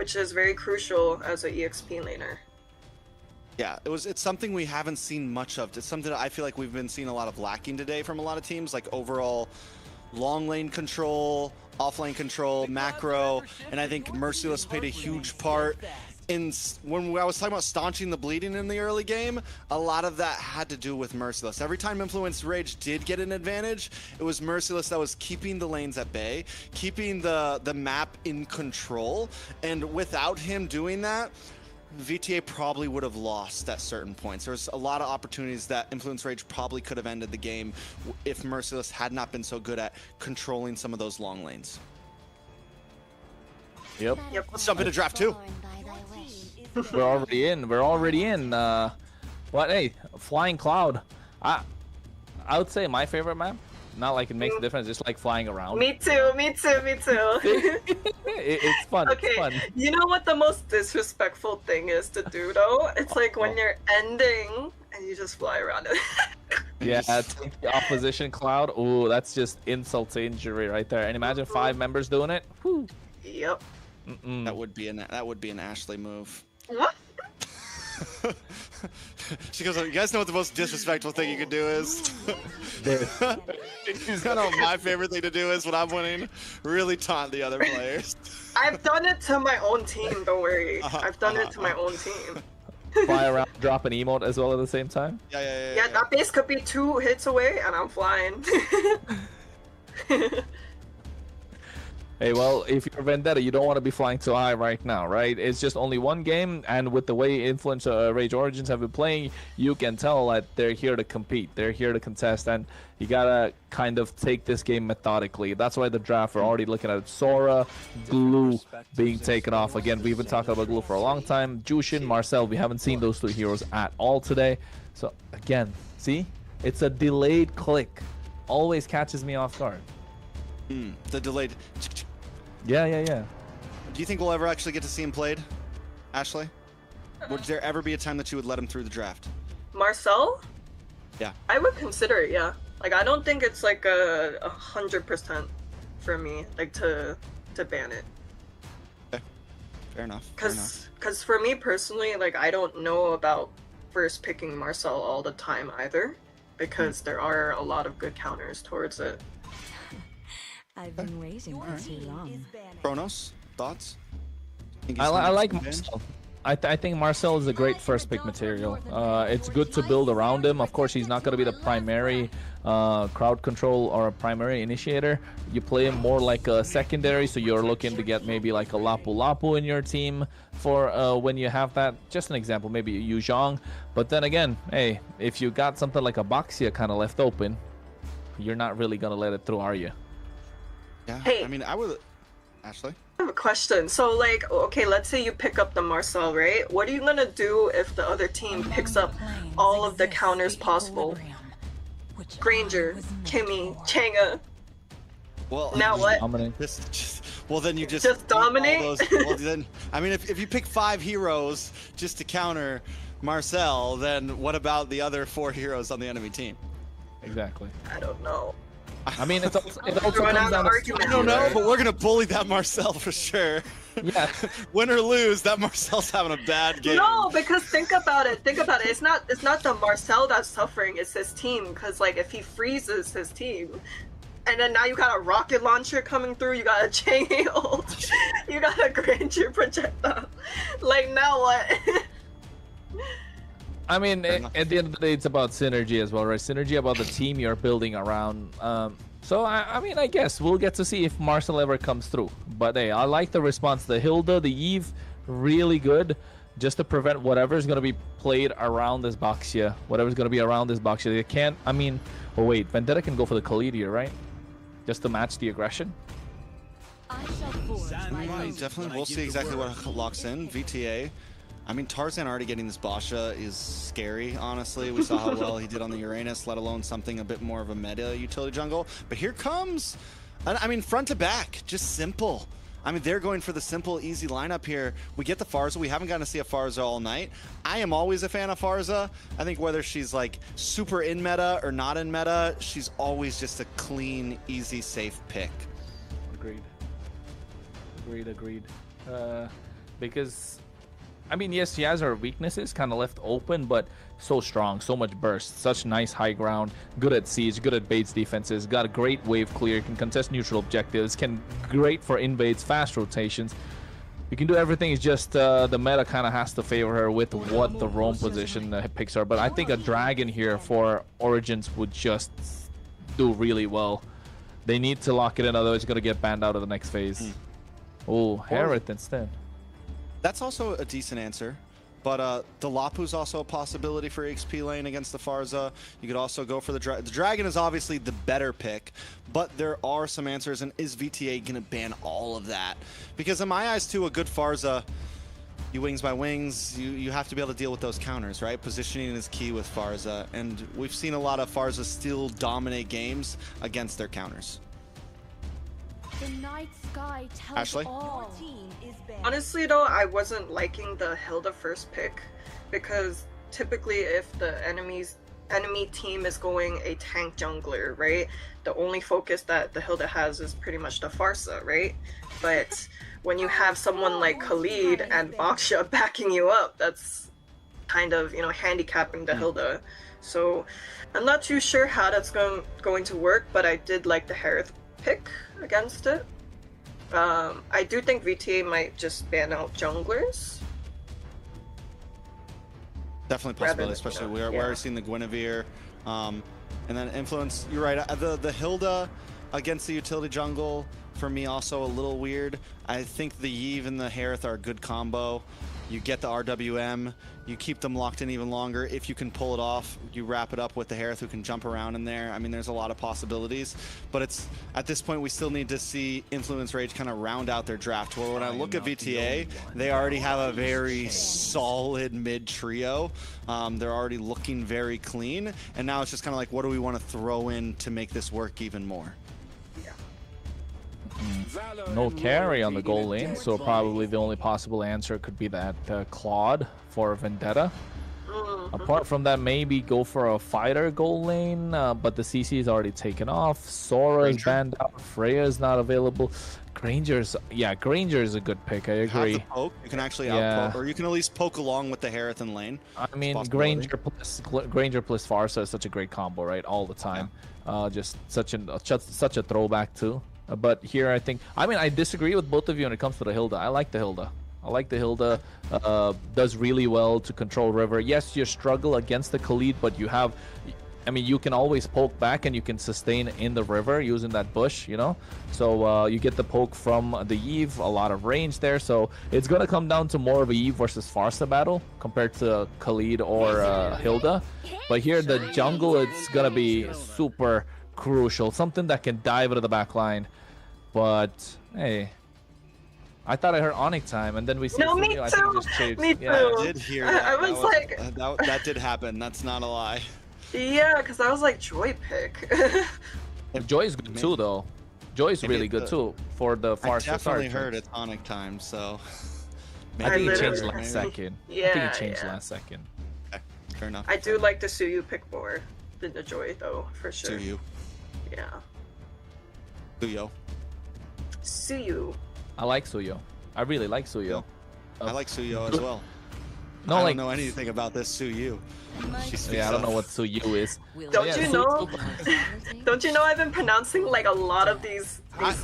which is very crucial as an EXP laner. Yeah, it's something we haven't seen much of. It's something that I feel like we've been seeing a lot of lacking today from a lot of teams, like overall long lane control, off lane control, macro, and I think Merciless played a huge part in when I was talking about staunching the bleeding in the early game. A lot of that had to do with Merciless. Every time Influence Rage did get an advantage, it was Merciless that was keeping the lanes at bay, keeping the map in control, and without him doing that, VTA probably would have lost at certain points. There's a lot of opportunities that Influence Rage probably could have ended the game if Merciless had not been so good at controlling some of those long lanes. Yep. Let's jump into draft 2. We're already in. We're already in. What? Hey, Flying Cloud. I would say my favorite map. Not like it makes a difference, just like flying around. Me too, me too, me too. It's fun. Okay, it's fun. You know what the most disrespectful thing is to do though? It's like when you're ending and you just fly around it. Yeah, take the opposition cloud. Ooh, that's just insult to injury right there. And imagine 5 members doing it. Whew. Yep. That would be an Ashley move. What? She goes, you guys know what the most disrespectful thing you can do is? You know what my favorite thing to do is when I'm winning? Really taunt the other players. I've done it to my own team, don't worry. I've done it to my own team. Fly around, drop an emote as well at the same time. Yeah, that base could be 2 hits away and I'm flying. Hey, well, if you're Vendetta, you don't want to be flying too high right now, right? It's just only one game, and with the way Influence Rage Origins have been playing, you can tell that they're here to compete. They're here to contest, and you gotta kind of take this game methodically. That's why the draft, we're already looking at Sora, Glue being taken off. Again, we've been talking about Glue for a long time. Jushin, Marcel, we haven't seen those 2 heroes at all today. So, again, see? It's a delayed click. Always catches me off guard. The delayed... Yeah. Do you think we'll ever actually get to see him played, Ashley? Would there ever be a time that you would let him through the draft? Marcel? Yeah. I would consider it, yeah. Like, I don't think it's like 100% for me, like, to ban it. Okay. Fair enough. Because for me personally, like, I don't know about first picking Marcel all the time either, because there are a lot of good counters towards it. I've been waiting for too long. Kronos, thoughts? I like Marcel. I think Marcel is a great first pick material. It's good to build around him. Of course, he's not going to be the primary crowd control or a primary initiator. You play him more like a secondary, so you're looking to get maybe like a Lapu Lapu in your team for when you have that. Just an example, maybe a Yu Zhang. But then again, hey, if you got something like a Baxia kind of left open, you're not really going to let it through, are you? Yeah, hey, I mean, I would... Ashley? I have a question. So, like, okay, let's say you pick up the Marcel, right? What are you gonna do if the other team picks up all of the counters possible? Granger, Kimmy, Chang'e. Well, now what? Well, then you just dominate. Well, then, I mean, if you pick 5 heroes just to counter Marcel, then what about the other 4 heroes on the enemy team? Exactly. I don't know. I mean, it also comes down to... I don't know, but we're gonna bully that Marcel for sure. Yeah. Win or lose, that Marcel's having a bad game. No, because think about it. It's not the Marcel that's suffering. It's his team. Because like, if he freezes his team, and then now you got a rocket launcher coming through, you got a Chang'e ult, you got a Granger projectile. Like, now what? I mean, at the end of the day, it's about synergy as well, right? Synergy about the team you're building around. So, I mean, I guess we'll get to see if Marcel ever comes through. But, hey, I like the response. The Hilda, the Eve, really good. Just to prevent whatever's going to be played around this Baxia. Whatever's going to be around this Baxia. They can't, I mean, oh, wait. Vendetta can go for the Khalid here, right? Just to match the aggression. Definitely. We'll see exactly what locks in. VTA. I mean, Tarzan already getting this Basha is scary, honestly. We saw how well he did on the Uranus, let alone something a bit more of a meta utility jungle. But here comes, I mean, front to back, just simple. I mean, they're going for the simple, easy lineup here. We get the Farza. We haven't gotten to see a Farza all night. I am always a fan of Farza. I think whether she's like super in meta or not in meta, she's always just a clean, easy, safe pick. Agreed. because, I mean, yes, she has her weaknesses kind of left open, but so strong, so much burst, such nice high ground, good at siege, good at baits defenses, got a great wave clear, can contest neutral objectives, can great for invades, fast rotations. You can do everything. It's just the meta kind of has to favor her with what the roam position picks her. But I think a dragon here for Origins would just do really well. They need to lock it in, otherwise it's going to get banned out of the next phase. Oh, Harith instead. That's also a decent answer. But the Lapu's also a possibility for XP lane against the Farza. You could also go for the Dragon. The Dragon is obviously the better pick, but there are some answers. And is VTA going to ban all of that? Because in my eyes, too, a good Farza, you wings by wings, you have to be able to deal with those counters, right? Positioning is key with Farza. And we've seen a lot of Farza still dominate games against their counters. The night sky tells Ashley? all. Honestly though, I wasn't liking the Hilda first pick, because typically if the enemy team is going a tank jungler, right, the only focus that the Hilda has is pretty much the Farsa, right? But when you have someone like Khalid and Baksha backing you up, that's kind of, you know, handicapping the Hilda. So I'm not too sure how that's going to work, but I did like the Harith pick against it. I do think VTA might just ban out junglers. Definitely possibility, especially we're already seeing the Guinevere. And then influence, you're right, the Hilda against the utility jungle, for me also a little weird. I think the Yve and the Harith are a good combo. You get the RWM, you keep them locked in even longer. If you can pull it off, you wrap it up with the Harith who can jump around in there. I mean, there's a lot of possibilities, but it's at this point we still need to see Influence Rage kind of round out their draft. Well, when I look at VTA, they already have a very solid mid trio. They're already looking very clean, and now it's just kind of like, what do we want to throw in to make this work even more? No carry on the goal lane, so probably the only possible answer could be that Claude for Vendetta. Apart from that, maybe go for a fighter goal lane, but the CC is already taken off. Sora is banned out. Freya is not available. Granger's a good pick. I agree. Have the poke. You can actually outpoke, or you can at least poke along with the Harith in lane. I mean, Granger plus Farsa is such a great combo, right? All the time. Just such a throwback too. But here I disagree with both of you when it comes to the Hilda. I like the Hilda. Does really well to control river. Yes, you struggle against the Khalid, but you can always poke back and you can sustain in the river using that bush, you know? So you get the poke from the Yve, a lot of range there. So it's going to come down to more of a Yve versus Farsa battle compared to Khalid or Hilda. But here, the jungle, it's going to be super crucial. Something that can dive into the back line. But, hey, I thought I heard Onyx time, and then we see me too. I think just changed. Me too. Yeah, I did hear that. I was like... that did happen. That's not a lie. Yeah, because I was like, Joy pick. Joy is good too, though. Joy is really good too for the Farsa. I definitely heard it's Onyx time, so... I think it changed last second. Yeah, I think it changed last second. Okay, fair enough. I do like the Suyu pick more than the Joy, though, for sure. Suyu. Yeah. Suyu. I like Suyo. I really like Suyo. I like Suyo as well. No, I don't know anything about this Suyu. I don't know what Suyu is. Don't you know? Don't you know I've been pronouncing like a lot of these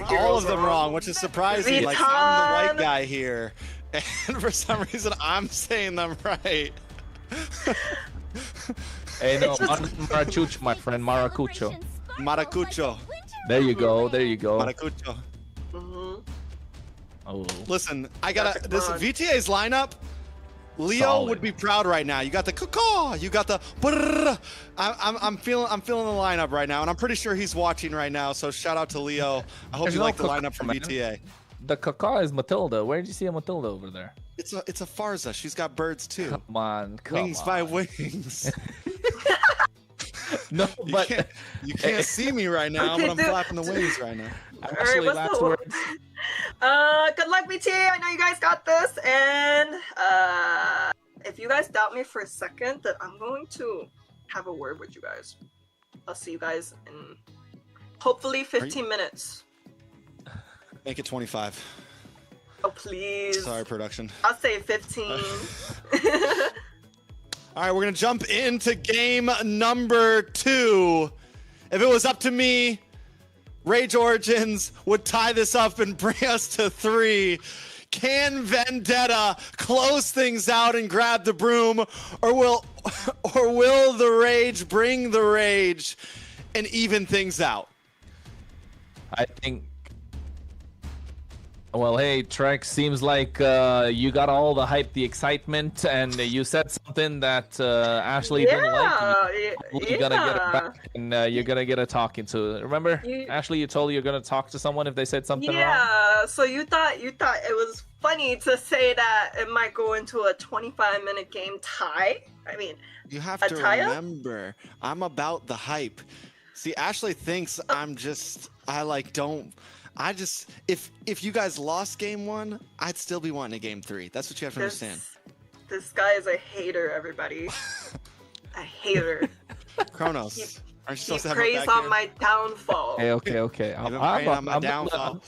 all of them wrong, which is surprising. Like, I'm the white guy here, and for some reason I'm saying them right. Hey, no, Maracucho, my friend, Maracucho. Maracucho. There you go. Maracucho. Oh. Listen, I gotta. This VTA's lineup. Leo would be proud right now. You got the caw, you got the. I'm feeling the lineup right now, and I'm pretty sure he's watching right now. So shout out to Leo. I hope you like the lineup from VTA. The caw is Matilda. Where did you see a Matilda over there? It's a Farza. She's got birds too. Come on. Wings by wings. No, but you can't see me right now, but I'm flapping the wings right now. Actually, last words. Good luck, VTA. I know you guys got this. And if you guys doubt me for a second, that I'm going to have a word with you guys. I'll see you guys in hopefully 15 minutes. Make it 25. Oh, please. Sorry, production. I'll say 15. All right, we're going to jump into game number 2. If it was up to me, Rage Origins would tie this up and bring us to 3. Can Vendetta close things out and grab the broom, or will the Rage bring the rage and even things out? I think. Well, hey, Trek, seems like you got all the hype, the excitement, and you said something that Ashley didn't like. You're gonna get it back, and you're gonna get a talking to. Remember, Ashley, you told you're gonna talk to someone if they said something wrong. Yeah, so you thought it was funny to say that it might go into a 25-minute game tie. I mean, you have to remember, I'm about the hype. See, Ashley thinks if you guys lost game 1, I'd still be wanting a game 3. That's what you have to understand. This guy is a hater, everybody. A hater. Kronos, aren't you supposed to have praise on my downfall. Hey, okay. I'm on my downfall.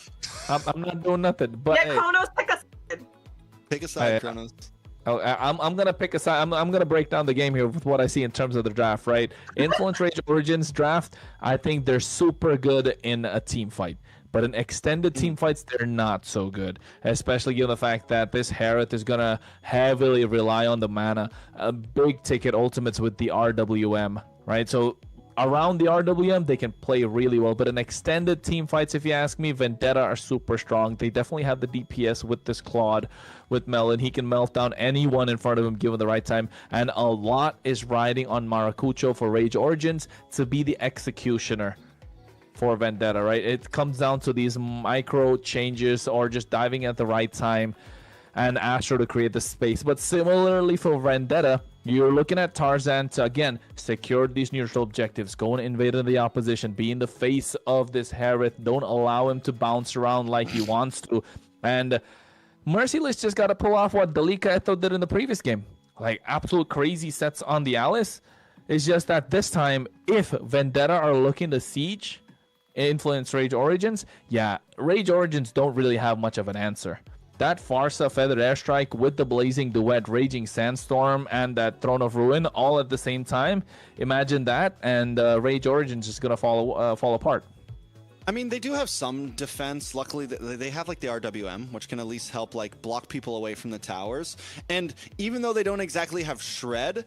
I'm not doing nothing. But yeah, Kronos, pick a side. Pick a side, Kronos. I'm gonna pick a side. I'm gonna break down the game here with what I see in terms of the draft. Right, Influence Rage Origins draft. I think they're super good in a team fight. But in extended team fights, they're not so good, especially given the fact that this Harith is going to heavily rely on the mana. Big ticket ultimates with the RWM, right? So around the RWM, they can play really well. But in extended team fights, if you ask me, Vendetta are super strong. They definitely have the DPS with this Claude, with Melon. He can melt down anyone in front of him given the right time. And a lot is riding on Maracucho for Rage Origins to be the executioner for Vendetta, right? It comes down to these micro changes or just diving at the right time and Astro to create the space. But similarly for Vendetta, you're looking at Tarzan to, again, secure these neutral objectives, go and invade the opposition, be in the face of this Harith, don't allow him to bounce around like he wants to. And Merciless just got to pull off what Dalika Eto did in the previous game. Like, absolute crazy sets on the Alice. It's just that this time, if Vendetta are looking to siege Influence Rage Origins, yeah, Rage Origins don't really have much of an answer. That Farsa Feathered Airstrike with the Blazing Duet, Raging Sandstorm, and that Throne of Ruin all at the same time, imagine that, and Rage Origins is going to fall apart. I mean, they do have some defense. Luckily, they have like the RWM, which can at least help like block people away from the towers. And even though they don't exactly have Shred,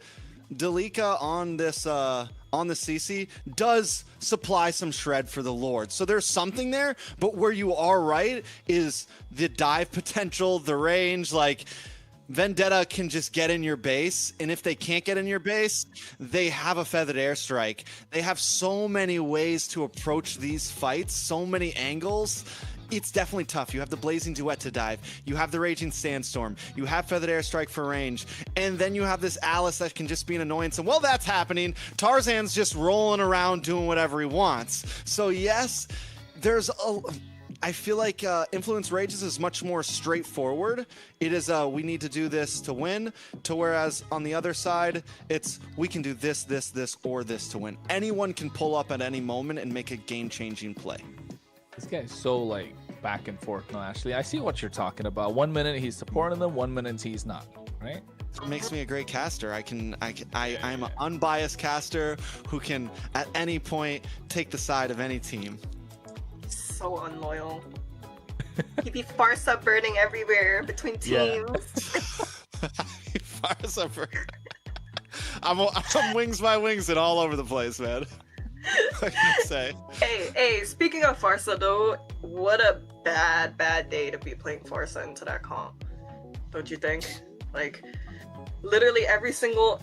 Dalika on this on the CC does supply some Shred for the Lord. So there's something there, but where you are right is the dive potential, the range. Like, Vendetta can just get in your base, and if they can't get in your base, they have a Feathered Airstrike. They have so many ways to approach these fights, so many angles. It's definitely tough. You have the Blazing Duet to dive. You have the Raging Sandstorm. You have Feathered Airstrike for range. And then you have this Alice that can just be an annoyance. And while that's happening, Tarzan's just rolling around doing whatever he wants. So yes, there's a... I feel like Influence Rages is much more straightforward. It is, we need to do this to win, to whereas on the other side, it's we can do this, this, or this to win. Anyone can pull up at any moment and make a game-changing play. This guy's so, like, back and forth now, Ashley. I see what you're talking about. 1 minute he's supporting them, 1 minute he's not, right? It makes me a great caster. I'm an unbiased caster who can, at any point, take the side of any team. So unloyal. He'd be Farsa burning everywhere between teams. Farsa burning. I'm wings by wings and all over the place, man. What can you say? Hey, speaking of Farsa though, what a bad day to be playing Farsa into that comp. Don't you think? Like, literally every single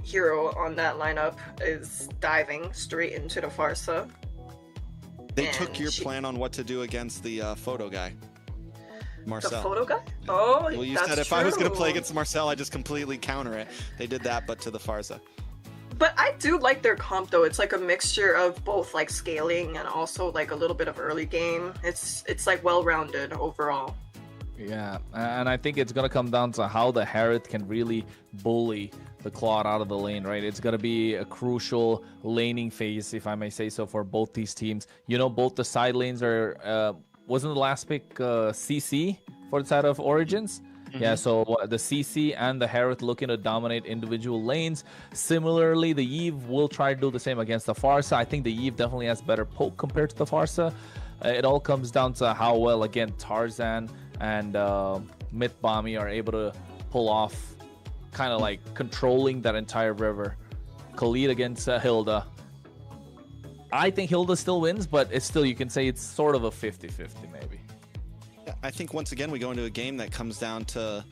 hero on that lineup is diving straight into the Farsa. They took your plan on what to do against the photo guy, Marcel. The photo guy? Oh, well, you said if I was going to play against Marcel, I'd just completely counter it. They did that, but to the Farsa. But I do like their comp, though. It's like a mixture of both, like, scaling and also, like, a little bit of early game. It's like, well-rounded overall. Yeah, and I think it's going to come down to how the Harith can really bully the Claude out of the lane, right? It's going to be a crucial laning phase, if I may say so, for both these teams. You know, both the side lanes are wasn't the last pick CC for the side of Origins? Yeah, so the CC and the Hereth looking to dominate individual lanes. Similarly, the Eve will try to do the same against the Farsa. I think the Eve definitely has better poke compared to the Farsa. It all comes down to how well, again, Tarzan and Mythbommy are able to pull off kind of like controlling that entire river. Khalid against Hilda. I think Hilda still wins, but it's still, you can say it's sort of a 50-50 maybe. I think once again we go into a game that comes down to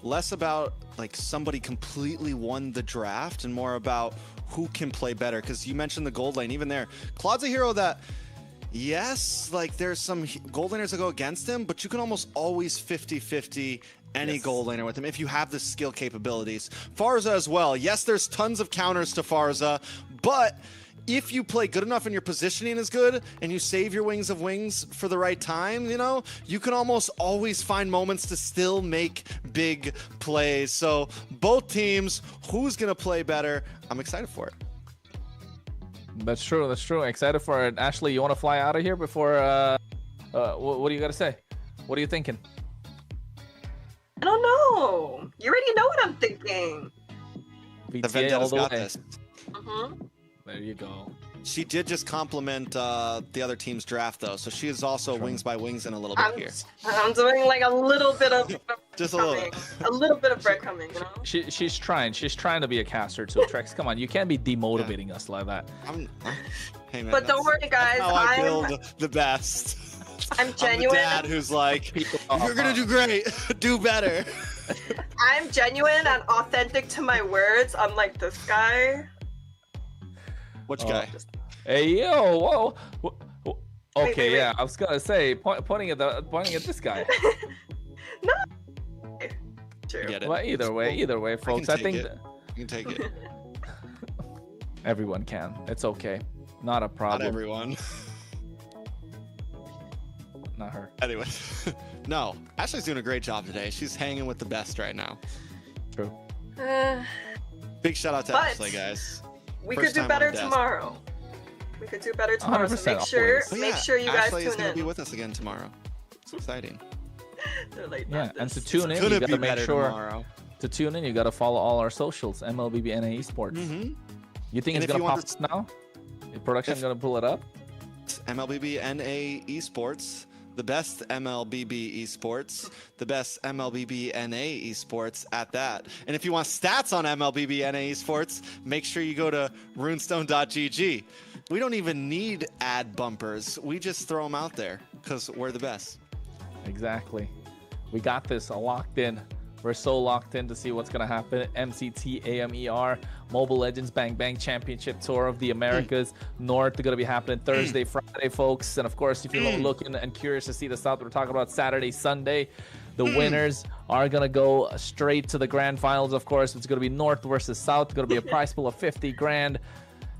less about like somebody completely won the draft and more about who can play better. Because you mentioned the gold lane, even there, Claude's a hero that, yes, like there's some gold laners that go against him, but you can almost always 50-50 any gold laner with him if you have the skill capabilities. Farza as well. Yes, there's tons of counters to Farza, but if you play good enough and your positioning is good and you save your wings of wings for the right time, you know, you can almost always find moments to still make big plays. So both teams, who's going to play better? I'm excited for it. That's true. That's true. Excited for it. Ashley, you want to fly out of here before, what do you got to say? What are you thinking? I don't know. You already know what I'm thinking. The VTA all Vendetta's the got way. this. There you go. She did just compliment the other team's draft, though, so she is also wings by wings in a little bit here. I'm doing like a little bit of Just a little bit of breadcrumbing, you know. She's trying to be a caster too. Trex, come on, you can't be demotivating us like that. Hey, man, But don't worry, guys. how I build the best. I'm genuine. I'm the dad who's like, if you're gonna do great, do better. I'm genuine and authentic to my words, unlike this guy. Which guy? Hey yo, whoa. Okay, wait. yeah, I was gonna say pointing at this guy. No. True. Get it. Well, either way, folks. I think you can take it. everyone can. It's okay. Not a problem. Not everyone. Not her. Anyway, no. Ashley's doing a great job today. She's hanging with the best right now. True. Big shout out to But- Ashley, guys. We First could do time better on desk. tomorrow. We could do better tomorrow. So 100% make sure, always. But make yeah, sure you guys Ashley is tune gonna in. be with us again tomorrow. It's exciting. They're like, Yeah, not and to this. tune in, you Gonna gotta be make better sure tomorrow. to tune in. You gotta follow all our socials. MLBB Esports. You think And it's if you gonna want pop up now? Is production gonna pull it up? MLBB Esports, the best MLBB Esports, the best MLBB Esports at that. And if you want stats on MLBB Esports, make sure you go to runestone.gg. We don't even need ad bumpers. We just throw them out there because we're the best. Exactly. We got this locked in. We're so locked in to see what's going to happen. MCT AMER Mobile Legends Bang Bang Championship Tour of the Americas North. They're going to be happening Thursday, Friday, folks. And of course, if you're looking and curious to see the South, we're talking about Saturday, Sunday. The winners are going to go straight to the grand finals. Of course, it's going to be North versus South. It's going to be a prize pool of 50 grand.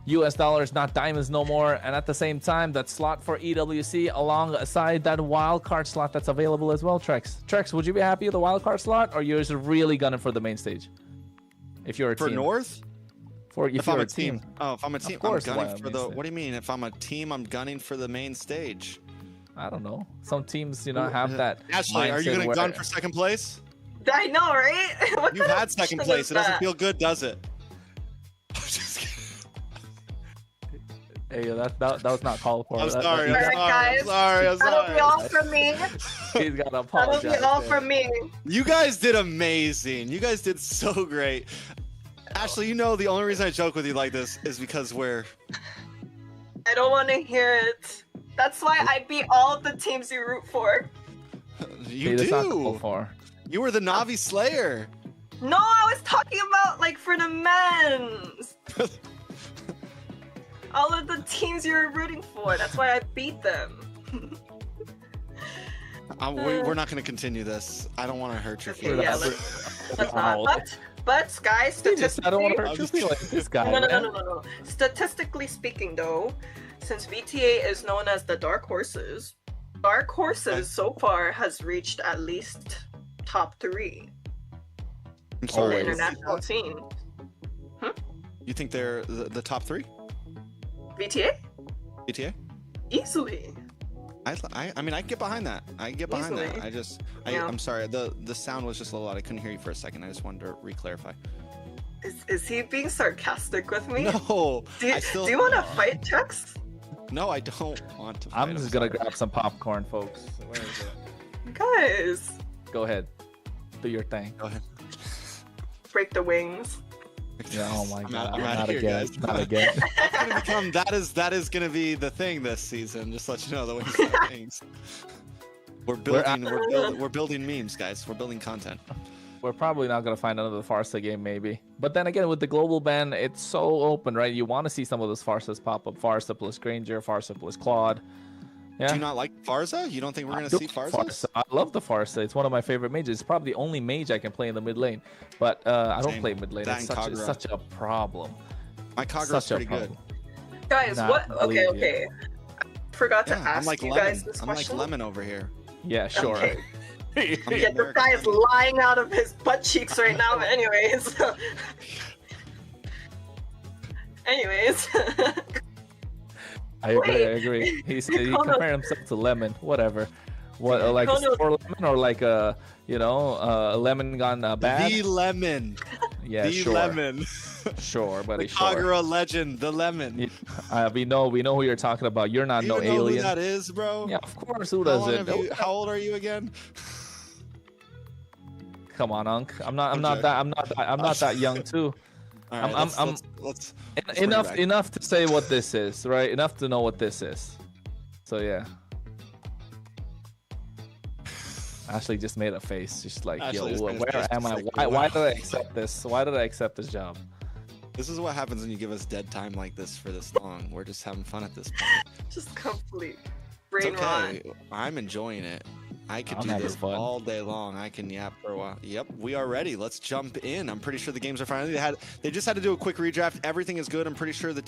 US dollars, not diamonds no more. And at the same time, that slot for EWC alongside that wild card slot that's available as well. Trex, would you be happy with the wild card slot, or you're just really gunning for the main stage? If you're a For team. North? If I'm you're a team. Oh, if I'm a team, I'm course, gunning why for the. What do you mean? If I'm a team, I'm gunning for the main stage. I don't know. Some teams, have that. Ashley, are you mindset gonna where- gun for second place? I know, right? What You've kind of had second question place. is It doesn't that? feel good, does it? Just kidding. Hey, that was not called for. I'm That- sorry. that- I'm Alright, sorry. I'm guys. sorry. I'm That'll be sorry. all from me. He's got to That'll apologize. be all there. from me. You guys did amazing. You guys did so great. Ashley, the only reason I joke with you like this is because we're. I don't want to hear it. That's why I beat all of the teams you root for. You Hey, that's not do. called for. You were the Navi Slayer. No, I was talking about like for the men's. All of the teams you were rooting for. That's why I beat them. We're not going to continue this. I don't want to hurt your Okay, feelings. yeah, let's not. But guys, He just said, I don't want to statistically, hurt your feelings. This guy. no. Statistically speaking, though, since VTA is known as the Dark Horses so far has reached at least top 3 I'm on sorry. the international scene. You think they're the top 3? VTA? BTA? Easily. I mean, I can get behind that. I can get behind Easily. that. Yeah. I'm sorry. The sound was just a little loud. I couldn't hear you for a second. I just wanted to re-clarify. Is he being sarcastic with me? No. Do you want to fight, Chex? No, I don't want to. I'm just gonna grab some popcorn, folks. Where is it? Guys, Go ahead, do your thing. Go ahead. break the wings. Yeah. Oh my God. I'm Not outta here, again. guys. Not again. That's gonna become, that is gonna be the thing this season. Just to let you know the wings are things. We're building memes, guys. We're building content. We're probably not going to find another Farsa game, maybe. But then again, with the global ban, it's so open, right? You want to see some of those Farsas pop up. Farsa plus Granger, Farsa plus Claude. Yeah. Do you not like Farsa? You don't think we're going to see Farsa? I love the Farsa. It's one of my favorite mages. It's probably the only mage I can play in the mid lane. But I don't play mid lane. It's such a problem. My Kagura's pretty good. Guys, what? Okay. I forgot to ask I'm like you Lemon. guys this I'm question. like Lemon over here. Yeah, sure. Okay. I'm Yeah, this guy is lying out of his butt cheeks right now, but anyways. Anyways. I agree. He compared himself to Lemon. Whatever. What, like a sour lemon or like a, a lemon gone bad? The Lemon. Yeah, the sure. Lemon. Sure, buddy. The Kagura legend, the Lemon. We know who you're talking about. You're not no know alien. Who that is, bro? Yeah, of course. Who doesn't? How old are you again? Come on, Unc. I'm not that young too. All right, let's enough to say what this is, right? Enough to know what this is. So yeah. Ashley just made a face, just like, yo, where am I? Why did I accept this? Why did I accept this job? This is what happens when you give us dead time like this for this long. We're just having fun at this point. Just complete brain It's okay. rot. I'm enjoying it. I could I'm do having this fun. all day long. I can yap for a while. Yep, we are ready. Let's jump in. I'm pretty sure the games are finally. They just had to do a quick redraft. Everything is good. I'm pretty sure the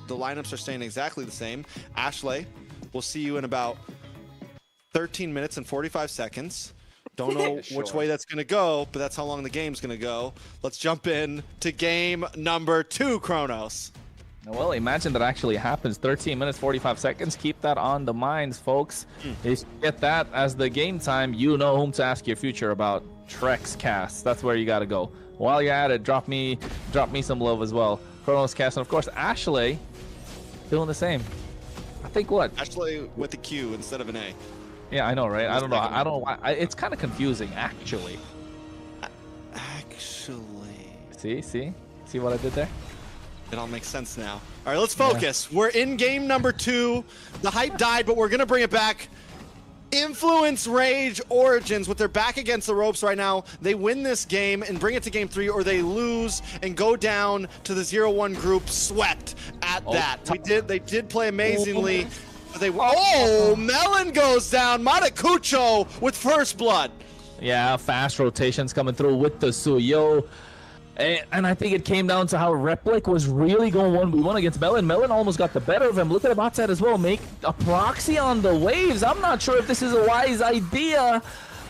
lineups are staying exactly the same. Ashley, we'll see you in about 13 minutes and 45 seconds. Don't know which way that's going to go, but that's how long the game's going to go. Let's jump in to game number 2, Kronos. Well, imagine that actually happens. 13 minutes, 45 seconds. Keep that on the minds, folks. If you get that as the game time, you know whom to ask your future about. Trex Cast. That's where you got to go. While you're at it, drop me some love as well. Kronos Cast, and of course, Ashley doing the same. I think what? Ashley with a Q instead of an A. Yeah, I know, right? I don't know. It's kind of confusing, actually. See what I did there? It all makes sense now. All right, let's focus. Yeah. We're in game number 2. The hype died, but we're going to bring it back. Influence Rage Origins with their back against the ropes right now. They win this game and bring it to game 3, or they lose and go down to the 0-1 group swept at that. They did play amazingly. Melon goes down. Matakucho with first blood. Yeah, fast rotations coming through with the Suyo. And I think it came down to how Replic was really going 1v1 against Melon. Melon almost got the better of him. Look at the bot side as well. Make a proxy on the waves. I'm not sure if this is a wise idea.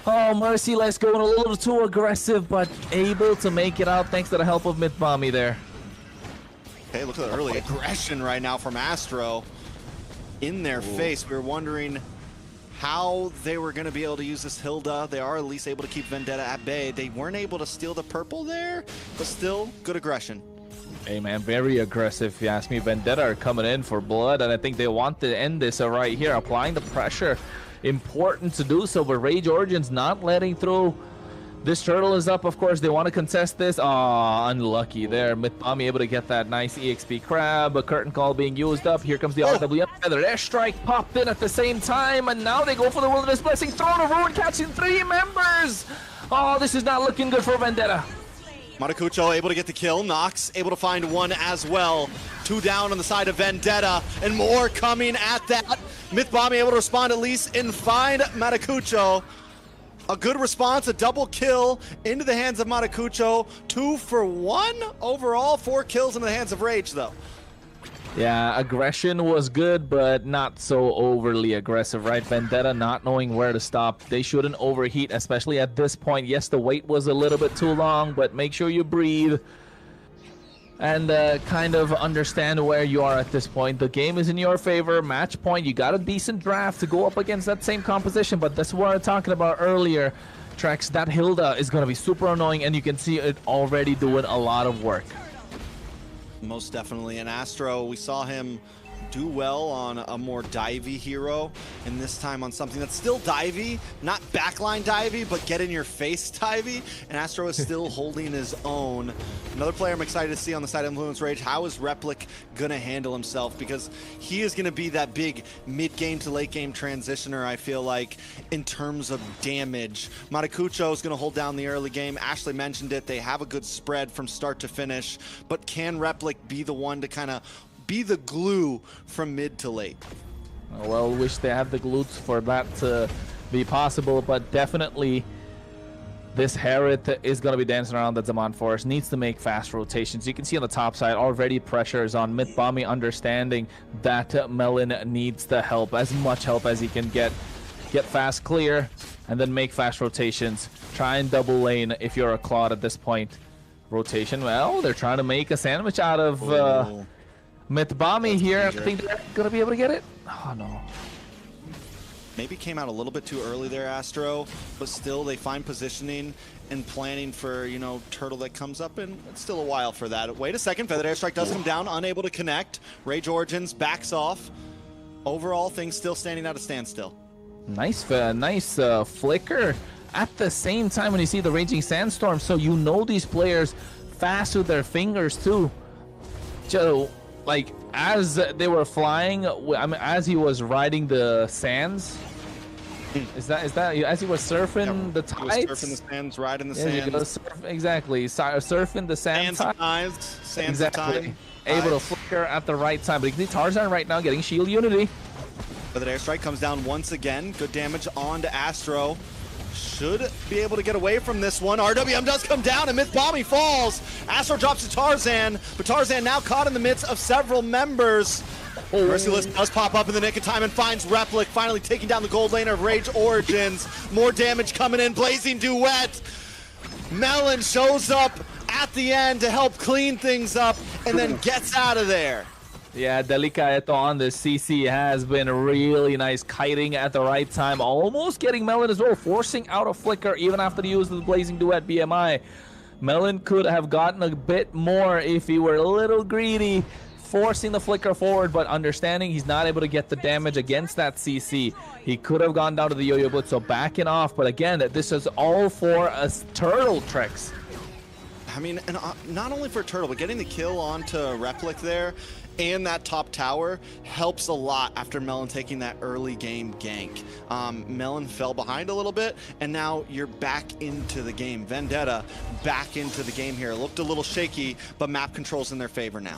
Oh, Merciless going a little too aggressive, but able to make it out thanks to the help of Mythbommy there. Hey, look at the early aggression right now from Astro. In their face. We were wondering how they were going to be able to use this Hilda. They are at least able to keep Vendetta at bay. They weren't able to steal the purple there, but still good aggression. Hey man, very aggressive if you ask me. Vendetta are coming in for blood, and I think they want to end this right here, applying the pressure. Important to do so, but Rage Origins not letting through. This turtle is up, of course. They want to contest this. Aw, unlucky there. Mythbommy able to get that nice EXP crab. A curtain call being used up. Here comes the RWM. Their airstrike popped in at the same time, and now they go for the Wilderness Blessing. Throne of Ruin catching 3 members. Oh, this is not looking good for Vendetta. Matakucho able to get the kill. Nox able to find 1 as well. 2 down on the side of Vendetta, and more coming at that. Mythbommy able to respond at least and find Matakucho. A good response, a double kill into the hands of Matakucho. 2 for 1 overall. 4 kills into the hands of Rage, though. Yeah, aggression was good, but not so overly aggressive, right? Vendetta not knowing where to stop. They shouldn't overheat, especially at this point. Yes, the wait was a little bit too long, but make sure you breathe. and kind of understand where you are at this point. The game is in your favor. Match point. You got a decent draft to go up against that same composition, but that's what I'm talking about earlier. Trex, that Hilda is going to be super annoying, and you can see it already doing a lot of work. Most definitely. And Astro, we saw him do well on a more divey hero, and this time on something that's still divey, not backline divey, but get in your face divey, and Astro is still holding his own. Another player I'm excited to see on the side of Influence Rage, how is Replic gonna handle himself? Because he is gonna be that big mid-game to late-game transitioner, I feel like, in terms of damage. Maracucho is gonna hold down the early game. Ashley mentioned it, they have a good spread from start to finish, but can Replic be the one to kind of be the glue from mid to late? Well, wish they had the glutes for that to be possible, but definitely this Herod is going to be dancing around the Zaman Forest, needs to make fast rotations. You can see on the top side already pressure is on mid. Bomby understanding that Melon needs the help, as much help as he can get fast clear and then make fast rotations. Try and double lane if you're a Claude at this point. Rotation, well, they're trying to make a sandwich out of Mitbami here. I think they're going to be able to get it. Oh, no. Maybe came out a little bit too early there, Astro, but still they find positioning and planning for, you know, Turtle that comes up, and it's still a while for that. Wait a second, Feathered Airstrike does come down, unable to connect. Rage Origins backs off. Overall, things still standing at a standstill. Nice flicker at the same time when you see the Raging Sandstorm, so you know these players fast with their fingers too. Joe, like, as they were flying, I mean, as he was riding the sands, is that as he was surfing the tides? He was surfing the sands, riding the sands. Exactly, surfing the sands. Sands exactly. time. Able to flicker at the right time. But you can see Tarzan right now getting shield unity. But the airstrike comes down once again. Good damage onto Astro. Should be able to get away from this one. RWM does come down and Mythbomby falls. Astro drops to Tarzan, but Tarzan now caught in the midst of several members. Merciless does pop up in the nick of time and finds Replic, finally taking down the gold laner of Rage Origins. More damage coming in, Blazing Duet. Melon shows up at the end to help clean things up and then gets out of there. Yeah, Delicaeto on the CC has been really nice, kiting at the right time, almost getting Melon as well, forcing out a flicker even after the use of the Blazing Duet BMI. Melon could have gotten a bit more if he were a little greedy, forcing the flicker forward, but understanding he's not able to get the damage against that CC. He could have gone down to the Yo-Yo Blitz, so backing off, but again, this is all for a Turtle tricks. I mean, and not only for Turtle, but getting the kill onto Replic there, and that top tower helps a lot after Melon taking that early game gank. Melon fell behind a little bit, and now you're back into the game. Vendetta back into the game here. Looked a little shaky, but map control's in their favor now.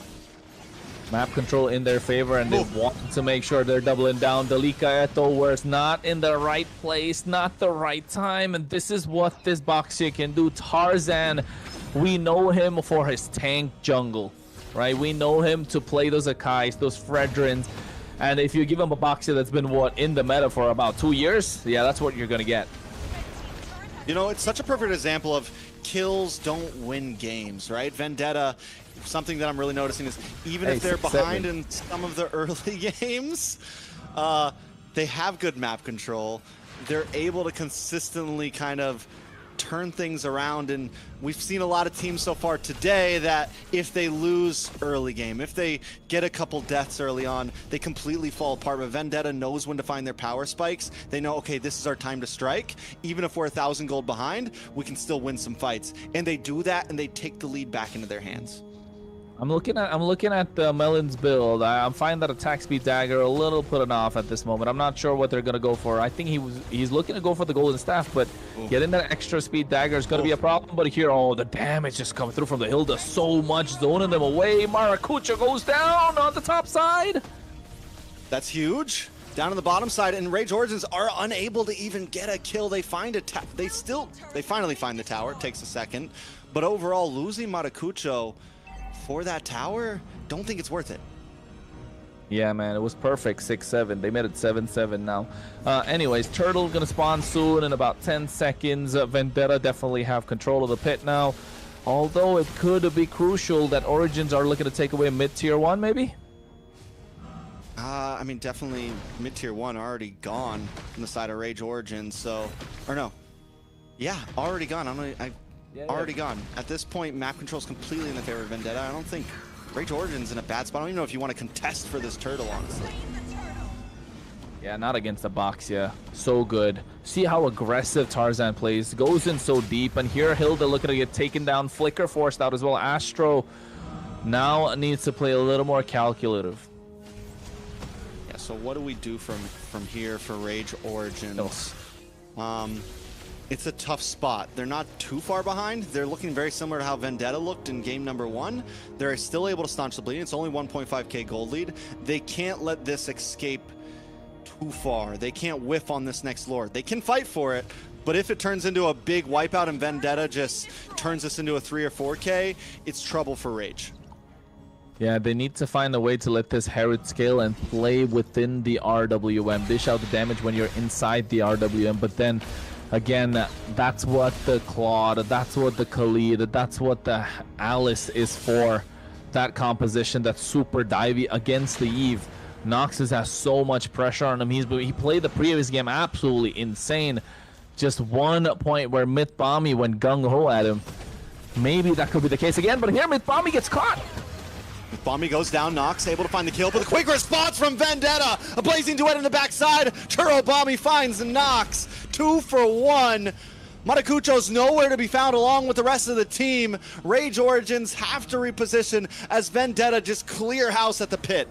Map control in their favor, and they want to make sure they're doubling down. Delicaeto was not in the right place, not the right time, and this is what this Boxia can do. Tarzan, we know him for his tank jungle. Right, we know him to play those Akais, those Fredrins, and if you give him a Boxer that's been in the meta for about 2 years, yeah, that's what you're gonna get. You know, it's such a perfect example of kills don't win games, right? Vendetta, something that I'm really noticing is even if they're behind in some of the early games, they have good map control. They're able to consistently kind of turn things around, and we've seen a lot of teams so far today that if they lose early game, if they get a couple deaths early on, they completely fall apart. But Vendetta knows when to find their power spikes. They know, okay, this is our time to strike. Even if we're 1,000 gold behind, we can still win some fights. And they do that, and they take the lead back into their hands. I'm looking at the Melon's build. I'm finding that attack speed dagger a little putting off at this moment. I'm not sure what they're gonna go for. I think he's looking to go for the golden staff, but getting that extra speed dagger is gonna be a problem. But here, the damage just coming through from the Hilda, so much zoning them away. Maracucho goes down on the top side. That's huge. Down on the bottom side, and Rage Origins are unable to even get a kill. They find they finally find the tower. It takes a second, but overall losing Maracucho for that tower, don't think it's worth it. Yeah, man, it was perfect. 6-7. They made it 7-7 now. Anyways, Turtle gonna spawn soon in about 10 seconds. Vendetta definitely have control of the pit now. Although it could be crucial that Origins are looking to take away mid-tier 1, maybe? I mean, definitely mid-tier 1 already gone from the side of Rage Origins, so... Or no. Yeah, already gone. Already gone. At this point, map control is completely in the favor of Vendetta. I don't think Rage Origins in a bad spot. I don't even know if you want to contest for this turtle, honestly. Yeah, not against the box, yeah. So good. See how aggressive Tarzan plays. Goes in so deep, and here Hilda looking to get taken down. Flicker forced out as well. Astro now needs to play a little more calculative. Yeah, so what do we do from here for Rage Origins? It's a tough spot. They're not too far behind. They're looking very similar to how Vendetta looked in game number 1. They're still able to staunch the bleeding. It's only 1.5k gold lead. They can't let this escape too far. They can't whiff on this next Lord. They can fight for it, but if it turns into a big wipeout and Vendetta just turns this into a 3 or 4k, it's trouble for Rage. Yeah, they need to find a way to let this Herod scale and play within the RWM. Dish out the damage when you're inside the RWM, but then again, that's what the Claude, that's what the Khalid, that's what the Alice is for. That composition, that's super divey against the Eve. Noxus has so much pressure on him. He played the previous game absolutely insane. Just one point where MLBB went gung-ho at him. Maybe that could be the case again, but here MLBB gets caught. MLBB goes down, Nox able to find the kill, but a quick response from Vendetta. A blazing duet in the backside. Churro finds Nox. 2 for 1. Matakucho's nowhere to be found along with the rest of the team. Rage Origins have to reposition as Vendetta just clear house at the pit.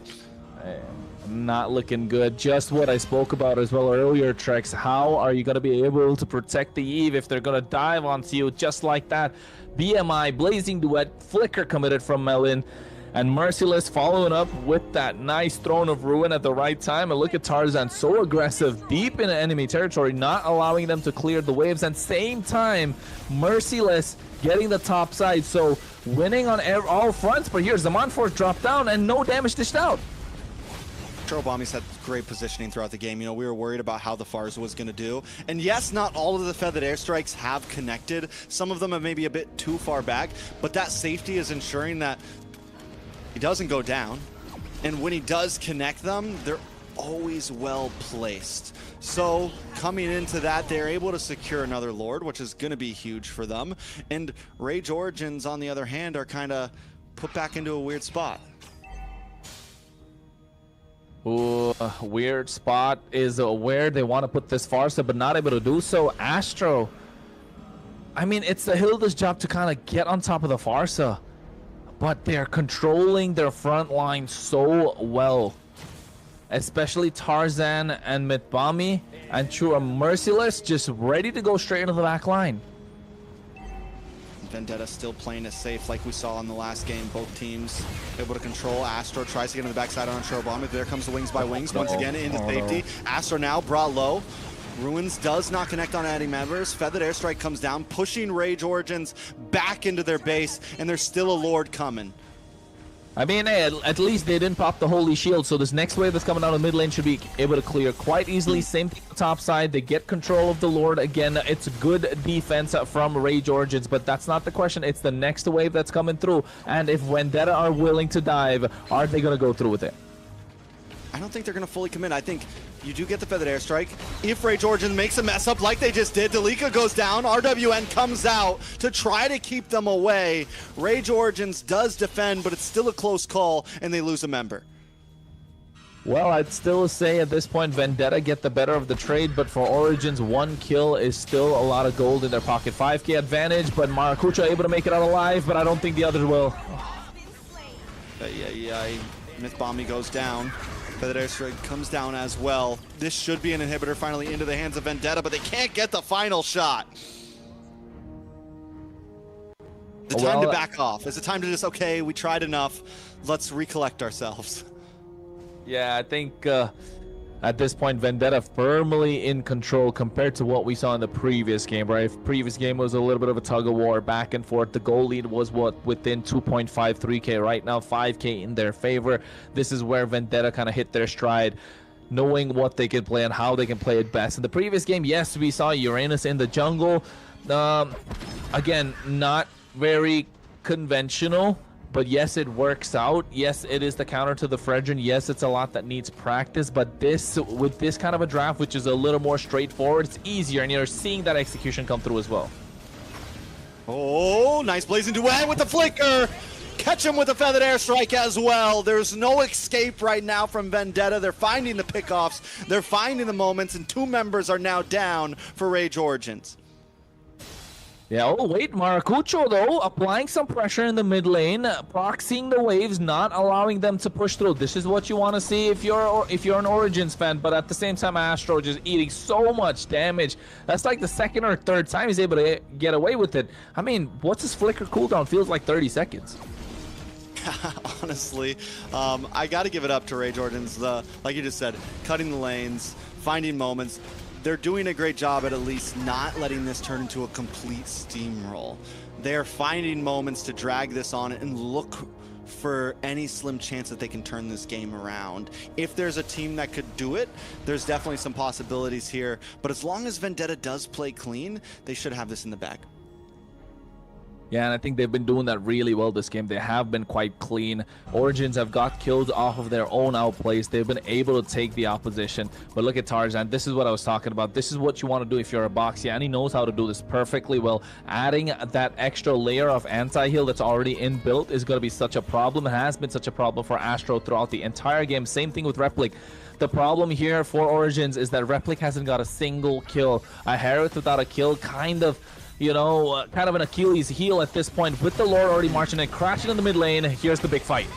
Not looking good. Just what I spoke about as well earlier, Trex. How are you going to be able to protect the Eve if they're going to dive onto you just like that? BMI, Blazing Duet, Flicker committed from Melin, and Merciless following up with that nice Throne of Ruin at the right time. And look at Tarzan, so aggressive, deep in enemy territory, not allowing them to clear the waves. And same time, Merciless getting the top side, so winning on all fronts. But here's the Monforce drop down and no damage dished out. Churro had great positioning throughout the game. You know, we were worried about how the Farza was going to do. And yes, not all of the feathered airstrikes have connected. Some of them are maybe a bit too far back, but that safety is ensuring that he doesn't go down. And when he does connect them, they're always well placed. So coming into that, they're able to secure another Lord, which is going to be huge for them. And Rage Origins, on the other hand, are kind of put back into a weird spot. Ooh, a weird spot is where they want to put this Farsa, but not able to do so. Astro, I mean, it's the Hilda's job to kind of get on top of the Farsa, but they're controlling their front line so well. Especially Tarzan and MLBB, and Chura Merciless just ready to go straight into the back line. Vendetta still playing it safe like we saw in the last game. Both teams able to control. Astro tries to get on the backside on Churro. There comes the Wings by Wings once again into safety. Astro now brought low. Ruins does not connect on adding members. Feathered Airstrike comes down, pushing Rage Origins back into their base, and there's still a Lord coming. I mean, hey, at least they didn't pop the Holy Shield, so this next wave that's coming out of mid lane should be able to clear quite easily. Same thing on the top side. They get control of the Lord. Again, it's good defense from Rage Origins, but that's not the question. It's the next wave that's coming through. And if Vendetta are willing to dive, are they going to go through with it? I don't think they're going to fully commit. I think you do get the Feathered Airstrike. If Rage Origins makes a mess up like they just did, Delika goes down, RWN comes out to try to keep them away. Rage Origins does defend, but it's still a close call, and they lose a member. Well, I'd still say at this point Vendetta get the better of the trade, but for Origins, 1 kill is still a lot of gold in their pocket. 5k advantage, but Maracucha able to make it out alive, but I don't think the others will. MLBB goes down. Feathered Airstrike comes down as well. This should be an inhibitor finally into the hands of Vendetta, but they can't get the final shot. It's time to back off. It's a time to just, okay, we tried enough. Let's recollect ourselves. Yeah, I think at this point, Vendetta firmly in control compared to what we saw in the previous game, right? Previous game was a little bit of a tug of war, back and forth. The goal lead was within 2.53k. Right now, 5k in their favor. This is where Vendetta kind of hit their stride, knowing what they can play and how they can play it best. In the previous game, yes, we saw Uranus in the jungle. Again, not very conventional, but yes, it works out. Yes, it is the counter to the Fredrin. Yes, it's a lot that needs practice, but this, with this kind of a draft, which is a little more straightforward, it's easier, and you're seeing that execution come through as well. Oh, nice blazing duet with the flicker. Catch him with a feathered airstrike as well. There's no escape right now from Vendetta. They're finding the pickoffs. They're finding the moments, and 2 members are now down for Rage Origins. Yeah, oh wait, Maracucho though, applying some pressure in the mid lane, proxying the waves, not allowing them to push through. This is what you want to see if you're an Origins fan, but at the same time, Astro just eating so much damage. That's like the second or third time he's able to get away with it. I mean, what's his flicker cooldown? Feels like 30 seconds. Honestly, I got to give it up to Rage Origins. Like you just said, cutting the lanes, finding moments. They're doing a great job at least not letting this turn into a complete steamroll. They're finding moments to drag this on and look for any slim chance that they can turn this game around. If there's a team that could do it, there's definitely some possibilities here. But as long as Vendetta does play clean, they should have this in the bag. Yeah, and I think they've been doing that really well this game. They have been quite clean. Origins have got kills off of their own outplays. They've been able to take the opposition. But look at Tarzan. This is what I was talking about. This is what you want to do if you're a Boxy, and he knows how to do this perfectly well. Adding that extra layer of anti-heal that's already inbuilt is going to be such a problem. It has been such a problem for Astro throughout the entire game. Same thing with Replic. The problem here for Origins is that Replic hasn't got a single kill. A Harith without a kill, kind of an Achilles heel at this point, with the Lord already marching in, crashing in the mid lane. Here's the big fight.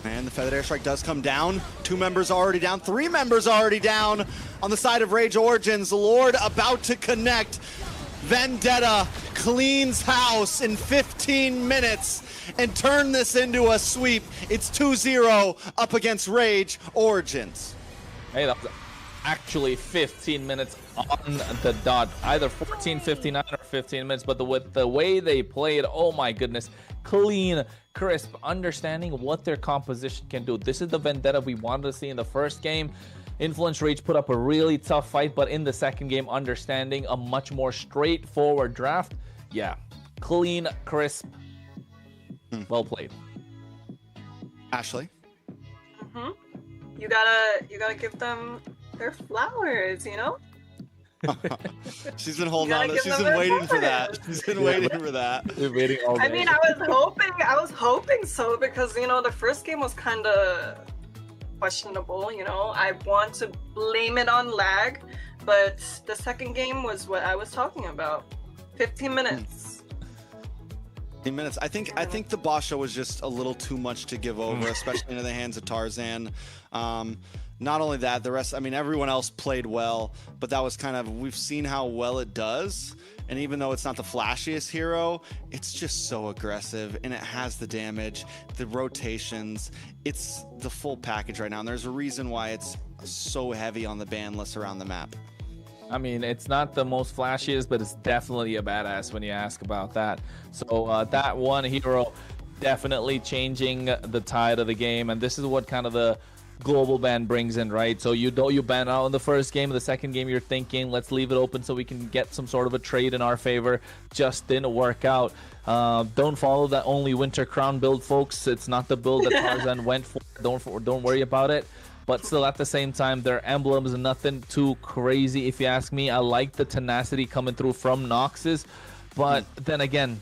And the feathered airstrike does come down. 2 members already down. 3 members already down on the side of Rage Origins. Lord about to connect. Vendetta cleans house in 15 minutes and turn this into a sweep. It's 2-0 up against Rage Origins. Hey, that was actually 15 minutes on the dot, either 14:59 or 15 minutes, but with the way they played, oh my goodness, clean, crisp, understanding what their composition can do. This is the Vendetta we wanted to see in the first game. Influence Rage put up a really tough fight, but in the second game, understanding a much more straightforward draft. Yeah, clean, crisp, well played. Ashley? You gotta give them their flowers, you know? She's been holding on. She's been waiting for that. She's been waiting for that. Been waiting all day. I mean, I was hoping so, because, you know, the first game was kind of questionable, you know? I want to blame it on lag, but the second game was what I was talking about. 15 minutes. 15 minutes. I think the boss show was just a little too much to give over, especially into the hands of Tarzan. Not only that, the rest, I mean, everyone else played well, but that was kind of, we've seen how well it does. And even though it's not the flashiest hero, it's just so aggressive, and it has the damage, the rotations, it's the full package right now. And there's a reason why it's so heavy on the ban list around the map. I mean, it's not the most flashiest, but it's definitely a badass when you ask about that. So that one hero definitely changing the tide of the game, and this is what kind of the global ban brings in, right? So you ban out in the first game. In the second game, you're thinking, let's leave it open so we can get some sort of a trade in our favor. Just didn't work out. Don't follow that only Winter Crown build, folks. It's not the build that Tarzan went for. Don't worry about it. But still, at the same time, their emblems are nothing too crazy, if you ask me. I like the tenacity coming through from Noxus, but then again,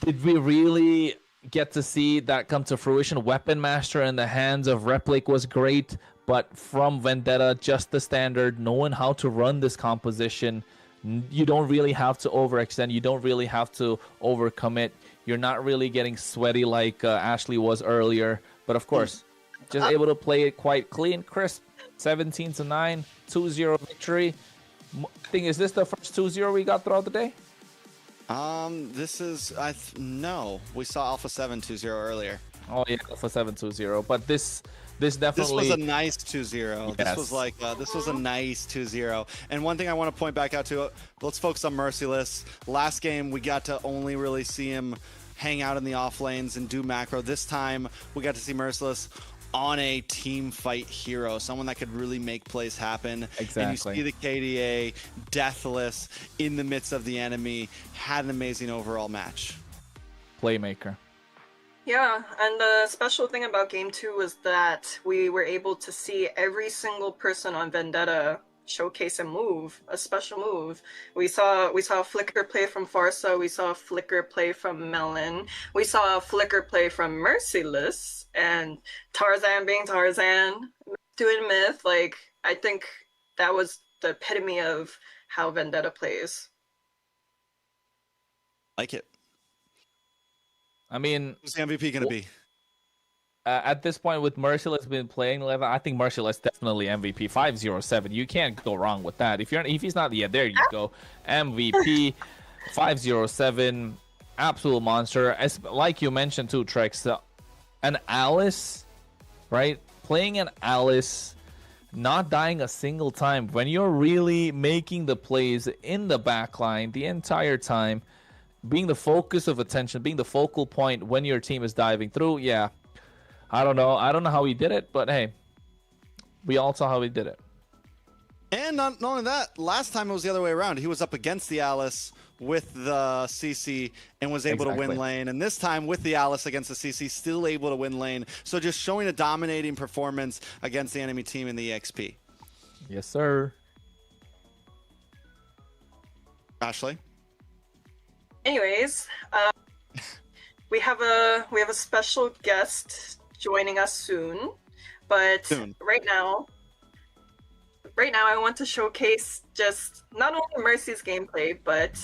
did we really get to see that come to fruition? Weapon Master in the hands of Replic was great, but from Vendetta, just the standard, knowing how to run this composition, you don't really have to overextend, you don't really have to overcommit, you're not really getting sweaty like Ashley was earlier, but of course, just able to play it quite clean, crisp, 17-9, 2-0 victory. Is this the first 2-0 we got throughout the day? This is, no, we saw Alpha 7 2-0 earlier. Oh yeah, Alpha 7 2-0, but this definitely... This was a nice 2-0. Yes. This was like, this was a nice 2-0. And one thing I want to point back out to, let's focus on Merciless. Last game, we got to only really see him hang out in the off lanes and do macro. This time, we got to see Merciless on a team fight hero, someone that could really make plays happen. Exactly. And you see the KDA, deathless, in the midst of the enemy, had an amazing overall match. Playmaker. Yeah, and the special thing about Game 2 was that we were able to see every single person on Vendetta showcase a move, a special move. We saw a flicker play from Farsa, we saw a flicker play from Melon, we saw a flicker play from Merciless, and Tarzan being Tarzan, doing Myth. Like, I think that was the epitome of how Vendetta plays. Like it. I mean, Who's the MVP going to be? at this point, with Merciless been playing 11, I think Merciless definitely MVP. 507. You can't go wrong with that. If he's not, yeah, there you go. MVP 507. Absolute monster. As like you mentioned too, Trex, an Alice, right? Playing an Alice, not dying a single time when you're really making the plays in the backline the entire time, being the focus of attention, being the focal point when your team is diving through. Yeah, I don't know how he did it, but hey, we all saw how he did it. And not only that, last time it was the other way around. He was up against the Alice with the CC and was able to win lane. And this time with the Alice against the CC, still able to win lane. So just showing a dominating performance against the enemy team in the EXP. Yes, sir. Ashley? Anyways, we have a special guest joining us soon, but right now I want to showcase just not only Mercy's gameplay, but